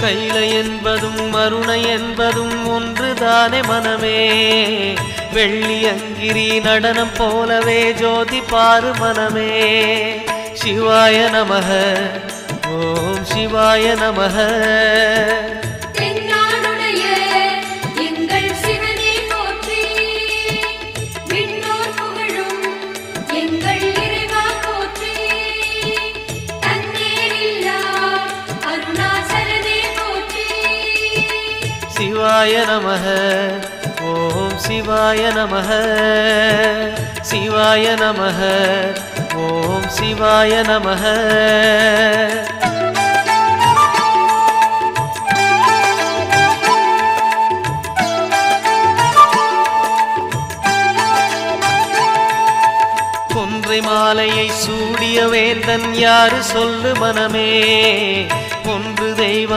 கைலை என்பதும் மருணை என்பதும் ஒன்றுதானே மனமே. வெள்ளி அங்கிரி நடனம் போலவே ஜோதி பாரு மனமே. சிவாய நமக ஓம் சிவாய நமக. சிவாய நமக ஓம் சிவாய நமக. சிவாய நமக ஓம் சிவாய நமக. கொன்றை மாலையை சூடிய வேந்தன் யாரு சொல்லு மனமே. ஒன்று தெய்வம்